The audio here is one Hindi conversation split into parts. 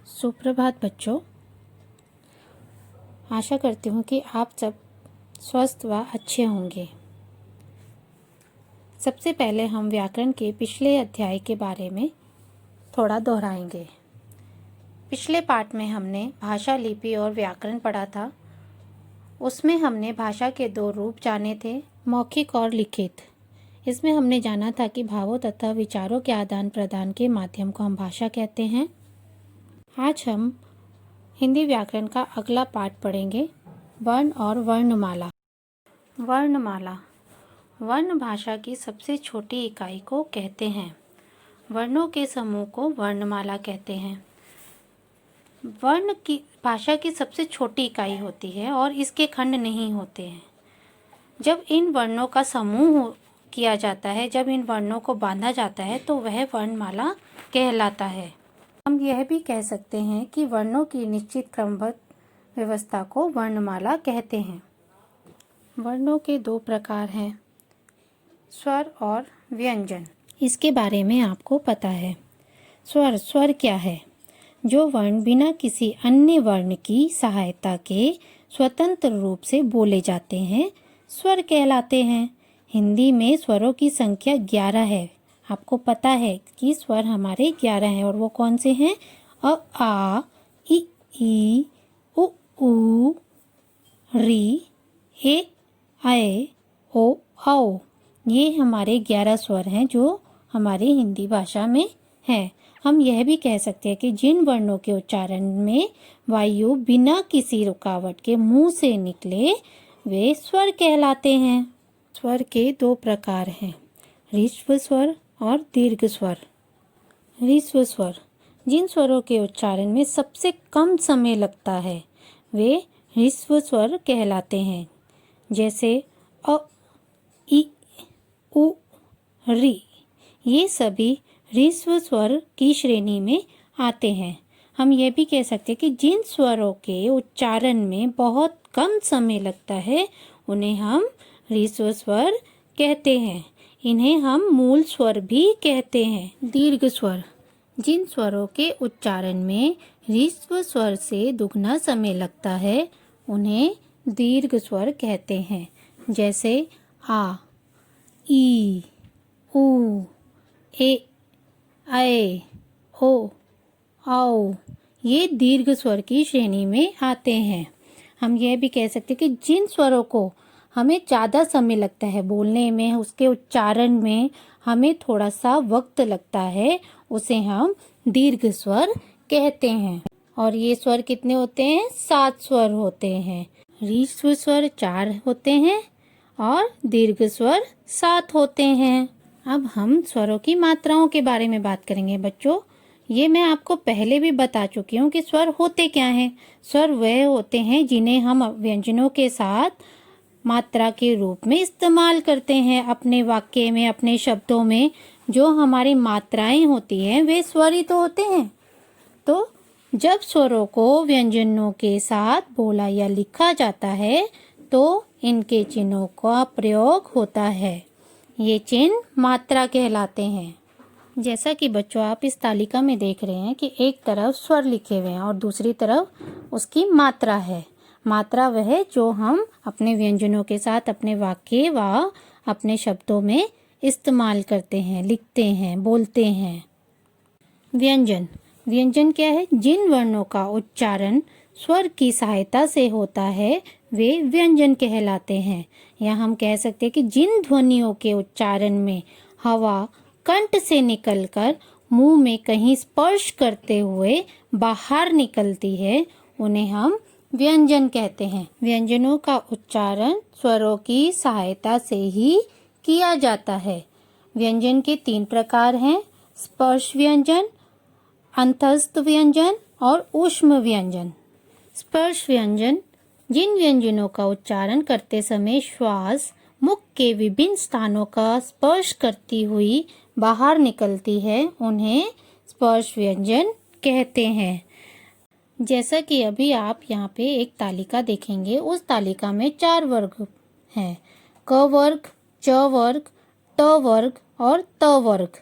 सुप्रभात बच्चों। आशा करती हूँ कि आप सब स्वस्थ व अच्छे होंगे। सबसे पहले हम व्याकरण के पिछले अध्याय के बारे में थोड़ा दोहराएंगे। पिछले पाठ में हमने भाषा, लिपि और व्याकरण पढ़ा था। उसमें हमने भाषा के दो रूप जाने थे, मौखिक और लिखित। इसमें हमने जाना था कि भावों तथा विचारों के आदान प्रदान के माध्यम को हम भाषा कहते हैं। आज हम हिंदी व्याकरण का अगला पाठ पढ़ेंगे, वर्ण और वर्णमाला। वर्णमाला वर्ण भाषा की सबसे छोटी इकाई को कहते हैं। वर्णों के समूह को वर्णमाला कहते हैं। वर्ण की भाषा की सबसे छोटी इकाई होती है और इसके खंड नहीं होते हैं। जब इन वर्णों का समूह किया जाता है, जब इन वर्णों को बांधा जाता है तो वह वर्णमाला कहलाता है। हम यह भी कह सकते हैं कि वर्णों की निश्चित क्रमबद्ध व्यवस्था को वर्णमाला कहते हैं। वर्णों के दो प्रकार हैं, स्वर और व्यंजन। इसके बारे में आपको पता है। स्वर क्या है? जो वर्ण बिना किसी अन्य वर्ण की सहायता के स्वतंत्र रूप से बोले जाते हैं, स्वर कहलाते हैं। हिंदी में स्वरों की संख्या 11 है। आपको पता है कि स्वर हमारे 11 हैं और वो कौन से हैं? अ, आ, ई, उ, री, ए, ऐ, ओ, औ। ये हमारे 11 स्वर हैं जो हमारी हिंदी भाषा में हैं। हम यह भी कह सकते हैं कि जिन वर्णों के उच्चारण में वायु बिना किसी रुकावट के मुंह से निकले वे स्वर कहलाते हैं। स्वर के दो प्रकार हैं, ह्रस्व स्वर और दीर्घ स्वर। ह्रस्व स्वर जिन स्वरों के उच्चारण में सबसे कम समय लगता है वे ह्रस्व स्वर कहलाते हैं। जैसे अ, ई, उ, री। ये सभी ह्रस्व स्वर की श्रेणी में आते हैं। हम यह भी कह सकते हैं कि जिन स्वरों के उच्चारण में बहुत कम समय लगता है उन्हें हम ह्रस्व स्वर कहते हैं। इन्हें हम मूल स्वर भी कहते हैं। दीर्घ स्वर जिन स्वरों के उच्चारण में ह्रस्व स्वर से दुगना समय लगता है उन्हें दीर्घ स्वर कहते हैं। जैसे आ, ई, उ, ए, ऐ, ओ, औ। ये दीर्घ स्वर की श्रेणी में आते हैं। हम यह भी कह सकते हैं कि जिन स्वरों को हमें ज़्यादा समय लगता है बोलने में, उसके उच्चारण में हमें थोड़ा सा वक्त लगता है, उसे हम दीर्घ स्वर कहते हैं। और ये स्वर कितने होते हैं? 7 स्वर होते हैं। ह्रस्व स्वर 4 होते हैं और दीर्घ स्वर 7 होते हैं। अब हम स्वरों की मात्राओं के बारे में बात करेंगे बच्चों। ये मैं आपको पहले भी बता चुकी हूँ कि स्वर होते क्या हैं। स्वर वह होते हैं जिन्हें हम व्यंजनों के साथ मात्रा के रूप में इस्तेमाल करते हैं अपने वाक्य में, अपने शब्दों में। जो हमारी मात्राएं होती हैं वे स्वर ही तो होते हैं। तो जब स्वरों को व्यंजनों के साथ बोला या लिखा जाता है तो इनके चिन्हों का प्रयोग होता है। ये चिन्ह मात्रा कहलाते हैं। जैसा कि बच्चों आप इस तालिका में देख रहे हैं कि एक तरफ स्वर लिखे हुए हैं और दूसरी तरफ उसकी मात्रा है। मात्रा वह जो हम अपने व्यंजनों के साथ अपने वाक्य व अपने शब्दों में इस्तेमाल करते हैं, लिखते हैं, बोलते हैं। व्यंजन व्यंजन क्या है? जिन वर्णों का उच्चारण स्वर की सहायता से होता है वे व्यंजन कहलाते हैं। या हम कह सकते हैं कि जिन ध्वनियों के उच्चारण में हवा कंठ से निकलकर मुंह में कहीं स्पर्श करते हुए बाहर निकलती है उन्हें हम व्यंजन कहते हैं। व्यंजनों का उच्चारण स्वरों की सहायता से ही किया जाता है। व्यंजन के 3 प्रकार हैं, स्पर्श व्यंजन, अंतस्थ व्यंजन और ऊष्म व्यंजन। स्पर्श व्यंजन जिन व्यंजनों का उच्चारण करते समय श्वास मुख के विभिन्न स्थानों का स्पर्श करती हुई बाहर निकलती है उन्हें स्पर्श व्यंजन कहते हैं। जैसा कि अभी आप यहाँ पे एक तालिका देखेंगे, उस तालिका में 4 वर्ग हैं, क वर्ग, च वर्ग, ट वर्ग और त वर्ग।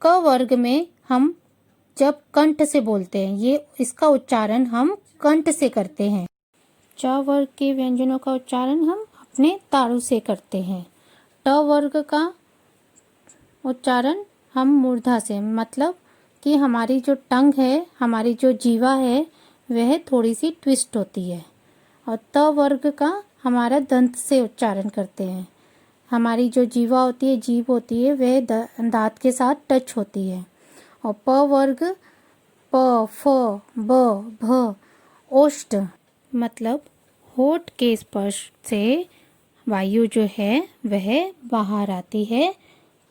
क वर्ग में हम जब कंठ से बोलते हैं, ये इसका उच्चारण हम कंठ से करते हैं। च वर्ग के व्यंजनों का उच्चारण हम अपने तालु से करते हैं। ट वर्ग का उच्चारण हम मूर्धा से, मतलब कि हमारी जो टंग है, हमारी जो जीवा है, वह थोड़ी सी ट्विस्ट होती है। और त वर्ग का हमारा दंत से उच्चारण करते हैं। हमारी जो जीवा होती है, जीभ होती है, वह दांत के साथ टच होती है। और प वर्ग प, फ, ब, भ, ओष्ठ, मतलब होठ के स्पर्श से वायु जो है वह बाहर आती है।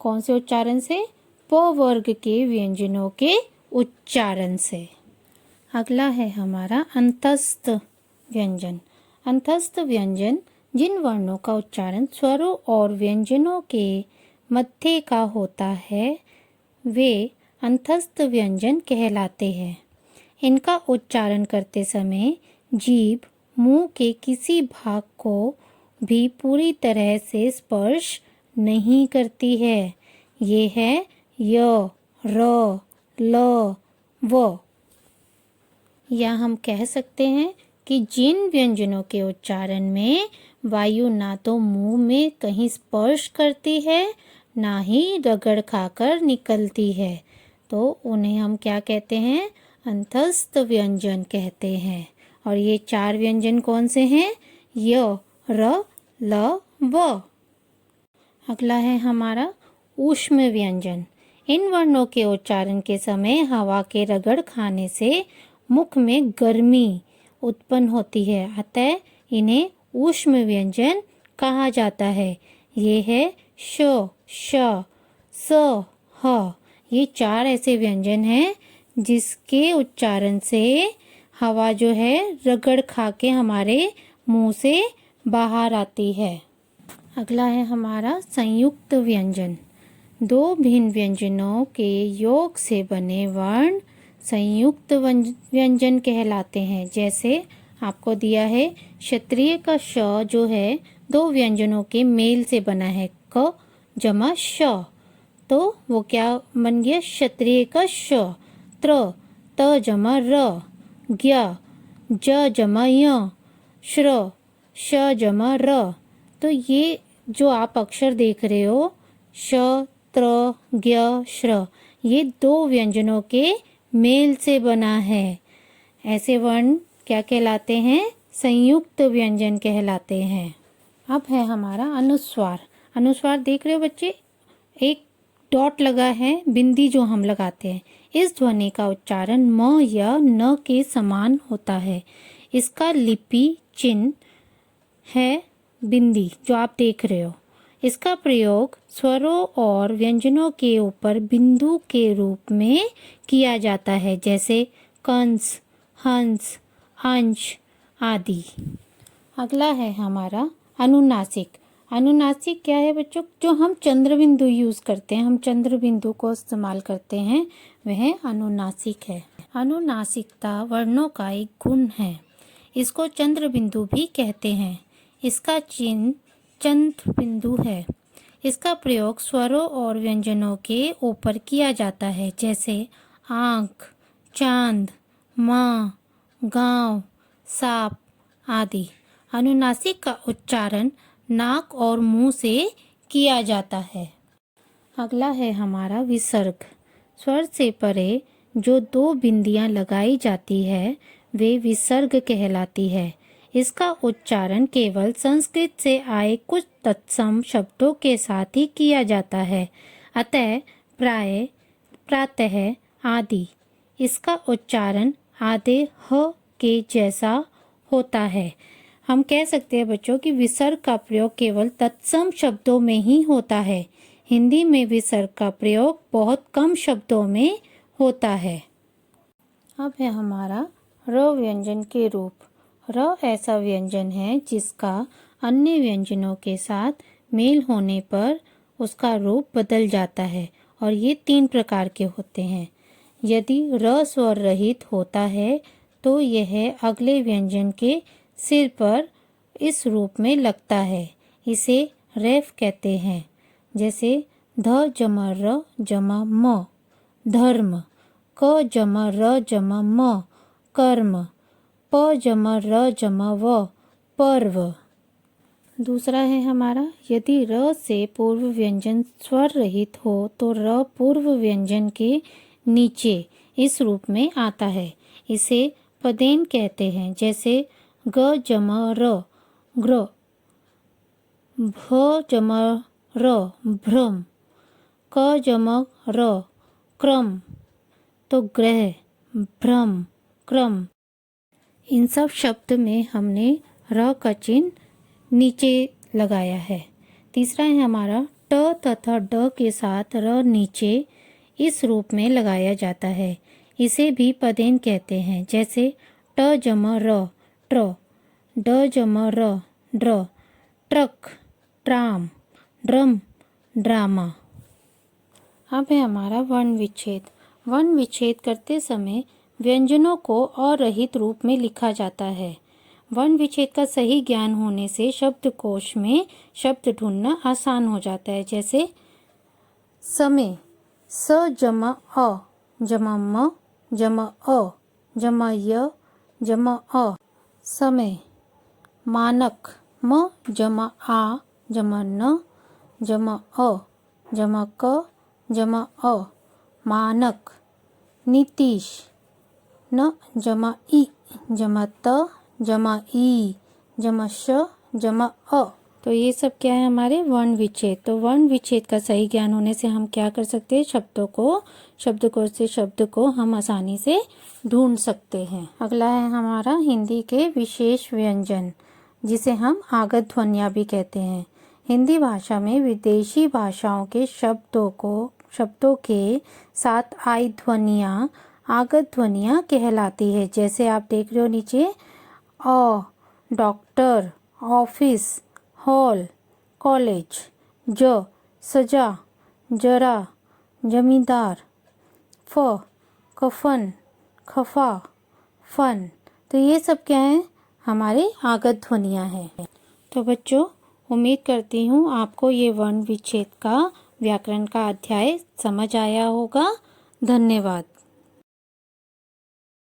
कौन से उच्चारण से? प वर्ग के व्यंजनों के उच्चारण से। अगला है हमारा अंतस्थ व्यंजन। अंतस्थ व्यंजन जिन वर्णों का उच्चारण स्वरों और व्यंजनों के मध्य का होता है, वे अंतस्थ व्यंजन कहलाते हैं। इनका उच्चारण करते समय जीभ मुंह के किसी भाग को भी पूरी तरह से स्पर्श नहीं करती है। ये है य, र, ल, व। या हम कह सकते हैं कि जिन व्यंजनों के उच्चारण में वायु ना तो मुंह में कहीं स्पर्श करती है, ना ही रगड़ खाकर निकलती है, तो उन्हें हम क्या कहते हैं? अंतस्थ व्यंजन कहते हैं। और ये 4 व्यंजन कौन से हैं? य, र, ल, व। अगला है हमारा ऊष्म व्यंजन। इन वर्णों के उच्चारण के समय हवा के रगड़ खाने से मुख में गर्मी उत्पन्न होती है, अतः इन्हें ऊष्म व्यंजन कहा जाता है। ये है श, श, स, ह। ये 4 ऐसे व्यंजन हैं जिसके उच्चारण से हवा जो है रगड़ खा के हमारे मुंह से बाहर आती है। अगला है हमारा संयुक्त व्यंजन। 2 भिन्न व्यंजनों के योग से बने वर्ण संयुक्त व्यंजन कहलाते हैं। जैसे आपको दिया है क्षत्रिय का श जो है 2 व्यंजनों के मेल से बना है, क जमा श, तो वो क्या बन गया? क्षत्रिय का श। त्र, त जमा र, ज्ञ, ज जमा य, श्र, श जमा र। तो ये जो आप अक्षर देख रहे हो, श, त्र, ज्ञ, श्र, ये 2 व्यंजनों के मेल से बना है। ऐसे वर्ण क्या कहलाते हैं? संयुक्त व्यंजन कहलाते हैं। अब है हमारा अनुस्वार। अनुस्वार देख रहे हो बच्चे, एक डॉट लगा है, बिंदी जो हम लगाते हैं। इस ध्वनि का उच्चारण म या न के समान होता है। इसका लिपि चिन्ह है बिंदी जो आप देख रहे हो। इसका प्रयोग स्वरों और व्यंजनों के ऊपर बिंदु के रूप में किया जाता है, जैसे कंस, हंस, अंश आदि। अगला है हमारा अनुनासिक। अनुनासिक क्या है बच्चों? जो हम चंद्र बिंदु यूज करते हैं, हम चंद्र बिंदु को इस्तेमाल करते हैं, वह अनुनासिक है। अनुनासिकता वर्णों का एक गुण है। इसको चंद्र बिंदु भी कहते हैं। इसका चिन्ह चंद्र बिंदु है। इसका प्रयोग स्वरों और व्यंजनों के ऊपर किया जाता है, जैसे आँख, चांद, माँ, गांव, सांप आदि। अनुनासिक का उच्चारण नाक और मुंह से किया जाता है। अगला है हमारा विसर्ग। स्वर से परे जो 2 बिंदियां लगाई जाती है, वे विसर्ग कहलाती है। इसका उच्चारण केवल संस्कृत से आए कुछ तत्सम शब्दों के साथ ही किया जाता है, अतः प्राय, प्रातः आदि। इसका उच्चारण आधे ह के जैसा होता है। हम कह सकते हैं बच्चों कि विसर्ग का प्रयोग केवल तत्सम शब्दों में ही होता है। हिंदी में विसर्ग का प्रयोग बहुत कम शब्दों में होता है। अब है हमारा र व्यंजन के रूप। र ऐसा व्यंजन है जिसका अन्य व्यंजनों के साथ मेल होने पर उसका रूप बदल जाता है, और ये 3 प्रकार के होते हैं। यदि र स्वर रहित होता है तो यह अगले व्यंजन के सिर पर इस रूप में लगता है। इसे रेफ कहते हैं। जैसे ध जमा र जमा म, धर्म, क जमा र जमा म कर्म, प जमा र जमा व पर्व। दूसरा है हमारा, यदि र से पूर्व व्यंजन स्वर रहित हो तो र पूर्व व्यंजन के नीचे इस रूप में आता है। इसे पदेन कहते हैं। जैसे ग जमा र ग्र, भ जमा र भ्रम, क जमा र क्रम, तो ग्रह, भ्रम, क्रम। इन सब शब्द में हमने र का चिन्ह नीचे लगाया है। तीसरा है हमारा, ट तथा ड के साथ र नीचे इस रूप में लगाया जाता है। इसे भी पदेन कहते हैं। जैसे ट जमा र ट्र, ड जमा र ड्र, ट्रक, ट्राम, ड्रम, ड्रामा। अब है हमारा वर्ण विच्छेद। वर्ण विच्छेद करते समय व्यंजनों को अरहित रूप में लिखा जाता है। वर्ण विच्छेद का सही ज्ञान होने से शब्दकोश में शब्द ढूंढना आसान हो जाता है। जैसे समय, स जमा अ जमा म जमा अ जमा य जमा अ, समय। मानक, म जमा आ जमा न जमा अ जमा क जमा अ, मानक। नीतीश, न जमा ई जमा त जमा ई जमा श जमा अ। तो ये सब क्या है हमारे वर्ण विच्छेद। तो वर्ण विच्छेद का सही ज्ञान होने से हम क्या कर सकते हैं, शब्दों को, शब्दकोश से शब्द को हम आसानी से ढूंढ सकते हैं। अगला है हमारा हिंदी के विशेष व्यंजन, जिसे हम आगत ध्वनियाँ भी कहते हैं। हिंदी भाषा में विदेशी भाषाओं के शब्दों के साथ आई ध्वनियाँ आगत ध्वनियाँ कहलाती है। जैसे आप देख रहे हो नीचे, अ, डॉक्टर, ऑफिस, हॉल, कॉलेज, ज, सजा, जरा, जमींदार, फ, कफन, खफा, फन। तो ये सब क्या है, हमारे आगत ध्वनियाँ हैं। तो बच्चों, उम्मीद करती हूँ आपको ये वर्ण विच्छेद का व्याकरण का अध्याय समझ आया होगा। धन्यवाद।